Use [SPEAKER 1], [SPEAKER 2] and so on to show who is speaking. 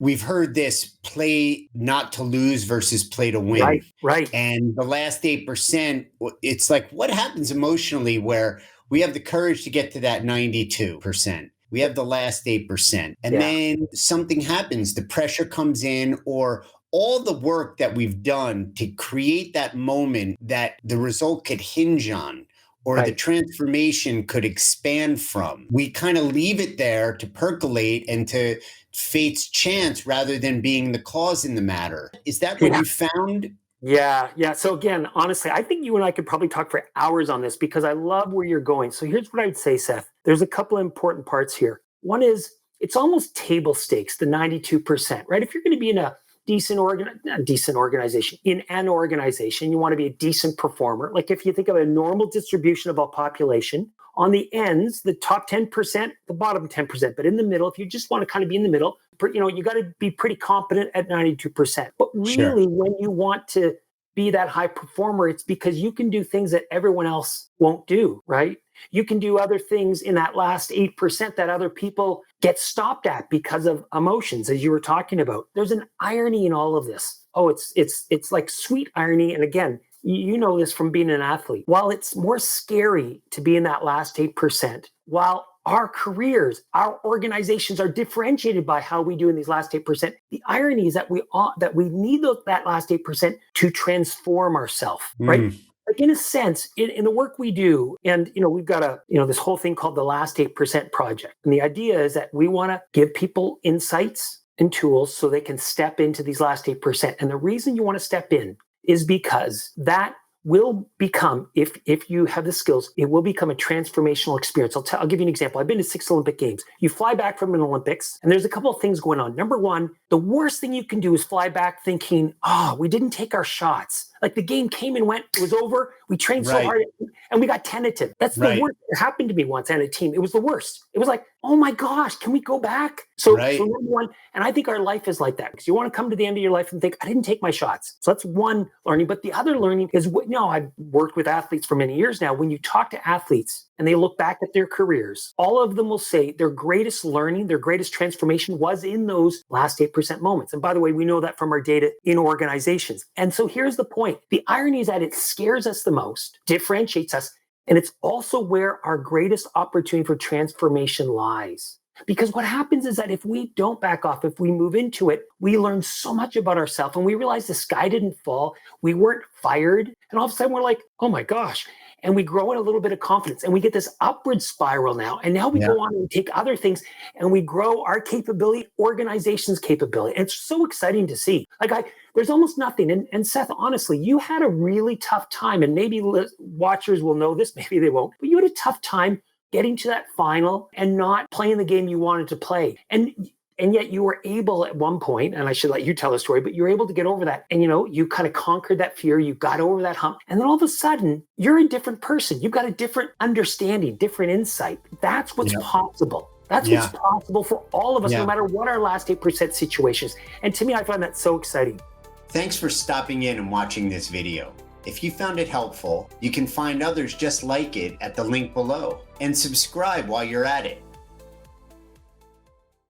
[SPEAKER 1] we've heard this play not to lose versus play to
[SPEAKER 2] Right,
[SPEAKER 1] win.
[SPEAKER 2] right.
[SPEAKER 1] And the last 8%, it's like what happens emotionally where we have the courage to get to that 92%. We have the last 8%. And
[SPEAKER 2] Yeah.
[SPEAKER 1] then something happens, the pressure comes in, or all the work that we've done to create that moment that the result could hinge on or the
[SPEAKER 2] Right.
[SPEAKER 1] transformation could expand from. We kind of leave it there to percolate and to fate's chance rather than being the cause in the matter. Is that what
[SPEAKER 2] Yeah.
[SPEAKER 1] you found?
[SPEAKER 2] Yeah, yeah. So again, honestly, I think you and I could probably talk for hours on this because I love where you're going. So here's what I would say, Seth. There's a couple of important parts here. One is it's almost table stakes, the 92%, right? If you're going to be in a decent organization, in an organization, you want to be a decent performer. Like if you think of a normal distribution of a population, on the ends, the top 10%, the bottom 10%, but in the middle, if you just want to kind of be in the middle, you got to be pretty competent at 92%. But
[SPEAKER 1] Sure.
[SPEAKER 2] really, when you want to be that high performer, it's because you can do things that everyone else won't do, right? You can do other things in that last 8% that other people get stopped at because of emotions, as you were talking about. There's an irony in all of this. Oh, it's like sweet irony. And again, you know this from being an athlete. While it's more scary to be in that last 8%, while our careers, our organizations are differentiated by how we do in these last 8%. The irony is that we need that last 8% to transform ourselves, right? Like in a sense, in the work we do, and we've got this whole thing called the Last 8% Project. And the idea is that we want to give people insights and tools so they can step into these last 8%. And the reason you want to step in is because that will become, if you have the skills, it will become a transformational experience. I'll give you an example. I've been to 6 Olympic Games. You fly back from an Olympics, and there's a couple of things going on. Number one, the worst thing you can do is fly back thinking, we didn't take our shots. Like the game came and went, it was over. We trained so hard and we got tentative. That's the worst. It happened to me once on a team. It was the worst. It was like, oh my gosh, can we go back? So number one, and I think our life is like that because you want to come to the end of your life and think, I didn't take my shots. So that's one learning. But the other learning is, I've worked with athletes for many years now. When you talk to athletes and they look back at their careers, all of them will say their greatest learning, their greatest transformation was in those last 8% moments. And by the way, we know that from our data in organizations. And so here's the point. The irony is that it scares us the most, differentiates us, and it's also where our greatest opportunity for transformation lies. Because what happens is that if we don't back off, if we move into it, we learn so much about ourselves and we realize the sky didn't fall, we weren't fired, and all of a sudden we're like, oh my gosh. And we grow in a little bit of confidence and we get this upward spiral now. And now we go on and take other things and we grow our capability, organization's capability. And it's so exciting to see. There's almost nothing. And Seth, honestly, you had a really tough time, and maybe watchers will know this, maybe they won't, but you had a tough time getting to that final and not playing the game you wanted to play. And yet you were able at one point, and I should let you tell the story, but you were able to get over that. And, you kind of conquered that fear. You got over that hump. And then all of a sudden, you're a different person. You've got a different understanding, different insight. That's what's possible. That's what's possible for all of us, no matter what our last 8% situations. And to me, I find that so exciting.
[SPEAKER 1] Thanks for stopping in and watching this video. If you found it helpful, you can find others just like it at the link below and subscribe while you're at it.